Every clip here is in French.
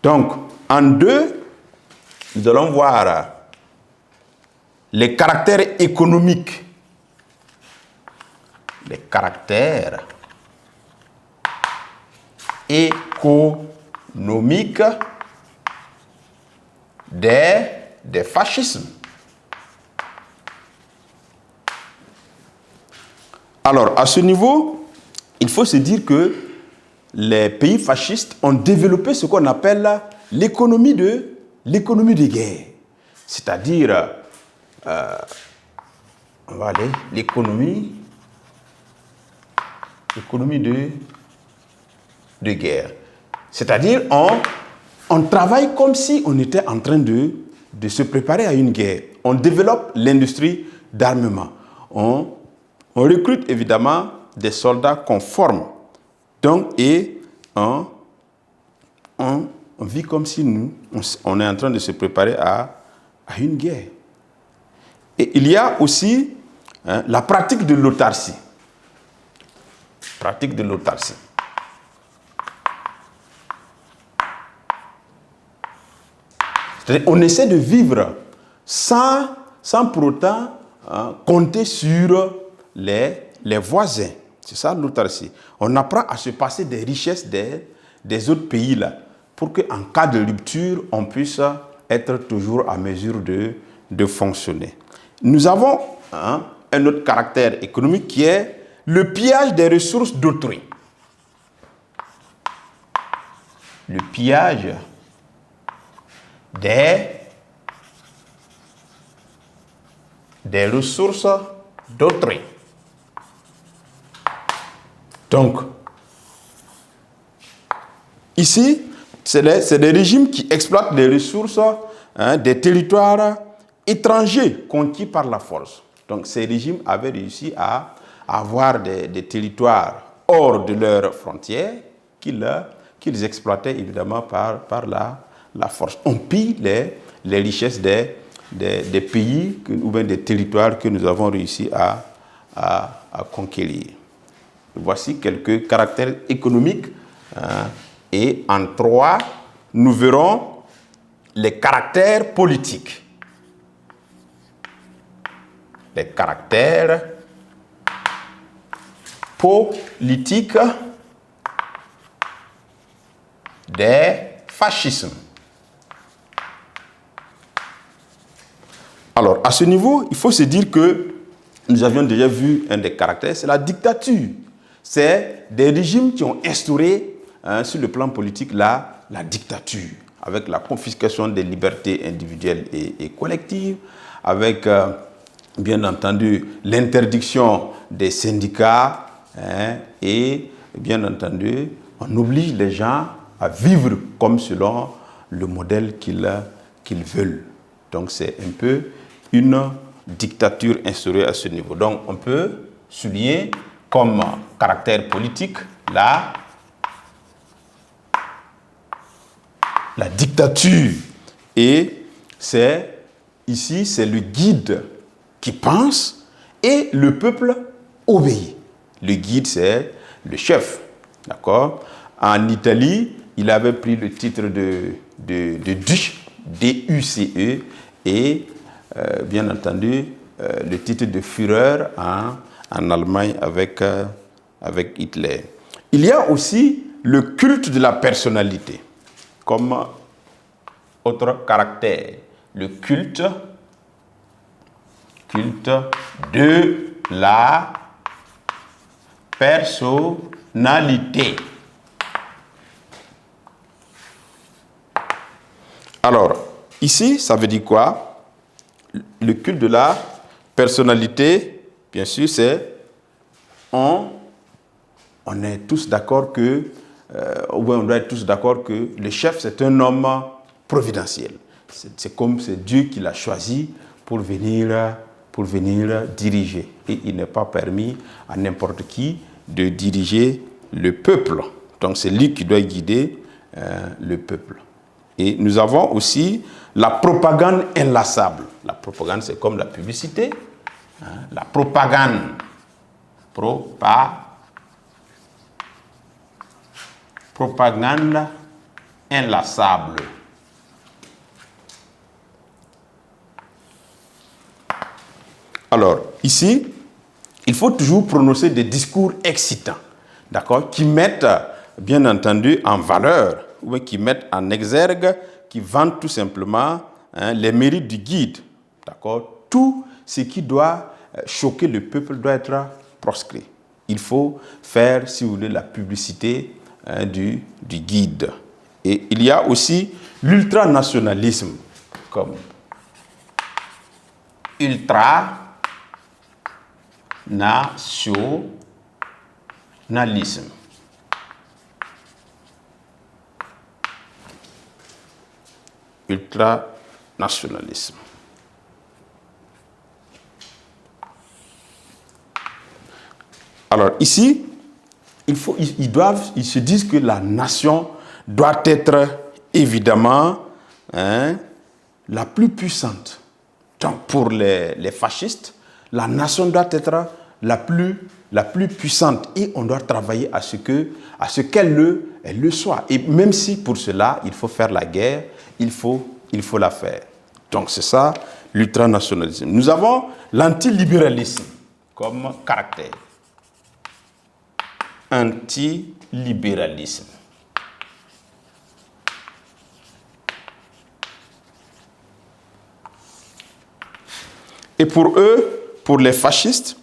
Donc, en deux, nous allons voir les caractères économiques. Les caractères économiques des fascismes. Alors, à ce niveau, il faut se dire que les pays fascistes ont développé ce qu'on appelle l'économie de guerre. C'est-à-dire, on va aller, l'économie de guerre. C'est-à-dire, on travaille comme si on était en train de se préparer à une guerre. On développe l'industrie d'armement. On recrute évidemment des soldats qu'on forme. Donc, et on vit comme si on est en train de se préparer à une guerre. Et il y a aussi la pratique de l'autarcie. Pratique de l'autarcie. On essaie de vivre sans pour autant compter sur les voisins. C'est ça l'autarcie. On apprend à se passer des richesses des autres pays là, pour qu'en cas de rupture, on puisse être toujours à mesure de fonctionner. Nous avons un autre caractère économique qui est le pillage des ressources d'autrui. Le pillage des ressources d'autrui. Donc, ici, c'est des régimes qui exploitent les ressources des territoires étrangers conquis par la force. Donc, ces régimes avaient réussi à avoir des territoires hors de leurs frontières qu'ils exploitaient évidemment par la force. On pille les richesses des pays ou bien des territoires que nous avons réussi à conquérir. Voici quelques caractères économiques. Et en trois, nous verrons les caractères politiques. Les caractères politiques des fascismes. Alors, à ce niveau, il faut se dire que nous avions déjà vu un des caractères, c'est la dictature. C'est des régimes qui ont instauré sur le plan politique la dictature, avec la confiscation des libertés individuelles et collectives, avec bien entendu l'interdiction des syndicats et bien entendu on oblige les gens à vivre comme selon le modèle qu'ils veulent. Donc c'est un peu une dictature instaurée à ce niveau. Donc on peut souligner comme caractère politique la dictature. Et ici, c'est le guide qui pense et le peuple obéit. Le guide, c'est le chef. D'accord? En Italie, il avait pris le titre de duce, D-U-C-E, et bien entendu, le titre de Führer en Allemagne avec Hitler. Il y a aussi le culte de la personnalité comme autre caractère, le culte de la personnalité. Alors, ici, ça veut dire quoi? Le culte de la personnalité, bien sûr, c'est on est tous d'accord que on doit être tous d'accord que le chef, c'est un homme providentiel. C'est comme c'est Dieu qui l'a choisi pour venir diriger. Et il n'est pas permis à n'importe qui de diriger le peuple. Donc c'est lui qui doit guider le peuple. Et nous avons aussi la propagande inlassable. La propagande, c'est comme la publicité. La propagande. Propagande inlassable. Alors, ici, il faut toujours prononcer des discours excitants, d'accord, qui mettent, bien entendu, en valeur, ou qui mettent en exergue, qui vantent tout simplement les mérites du guide, d'accord. Tout ce qui doit choquer le peuple doit être proscrit. Il faut faire, si vous voulez, la publicité du guide. Et il y a aussi l'ultranationalisme, comme ultranationalisme. Ultranationalisme. Alors ici, ils se disent que la nation doit être évidemment la plus puissante. Donc pour les fascistes, la nation doit être la plus puissante et on doit travailler à ce qu'elle le soit. Et même si pour cela, il faut faire la guerre, il faut la faire. Donc c'est ça l'ultranationalisme. Nous avons l'antilibéralisme comme caractère. Antilibéralisme. Et pour eux, pour les fascistes,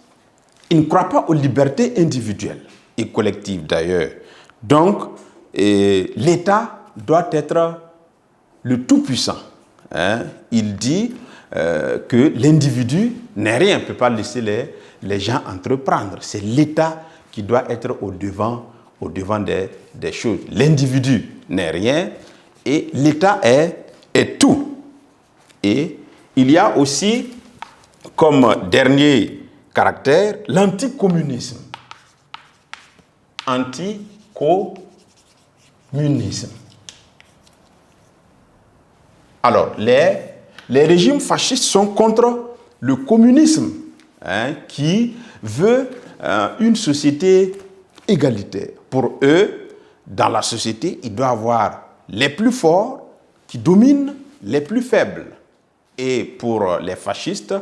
ils ne croient pas aux libertés individuelles et collectives d'ailleurs. Donc, l'État doit être le tout-puissant. Il dit que l'individu n'est rien, ne peut pas laisser les gens entreprendre. C'est l'État qui doit être au devant des choses. L'individu n'est rien et l'État est tout. Et il y a aussi, comme dernier caractère, l'anticommunisme. Anticommunisme. Alors, les régimes fascistes sont contre le communisme, qui veut une société égalitaire. Pour eux, dans la société, il doit y avoir les plus forts qui dominent les plus faibles. Et pour les fascistes,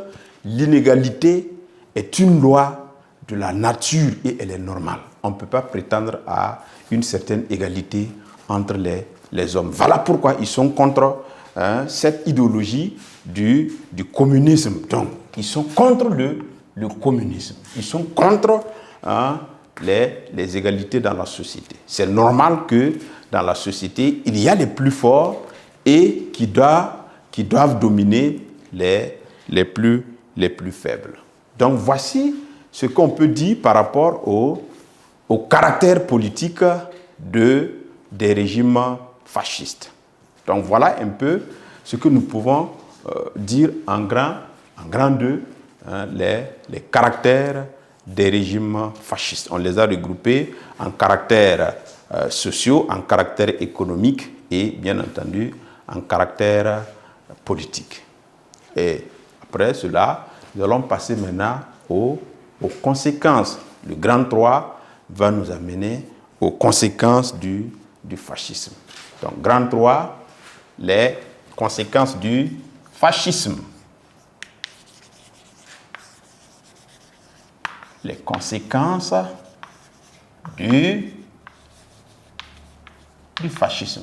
l'inégalité est une loi de la nature et elle est normale. On ne peut pas prétendre à une certaine égalité entre les hommes. Voilà pourquoi ils sont contre cette idéologie du communisme. Donc, ils sont contre le communisme. Ils sont contre les égalités dans la société. C'est normal que dans la société, il y a les plus forts et qui doivent dominer les plus faibles. Donc, voici ce qu'on peut dire par rapport au caractère politique des régimes fascistes. Donc, voilà un peu ce que nous pouvons dire en grand deux, les caractères des régimes fascistes. On les a regroupés en caractères sociaux, en caractères économiques et, bien entendu, en caractère politique. Et après cela, nous allons passer maintenant aux conséquences. Le grand 3 va nous amener aux conséquences du fascisme. Donc, grand 3, les conséquences du fascisme. Les conséquences du fascisme.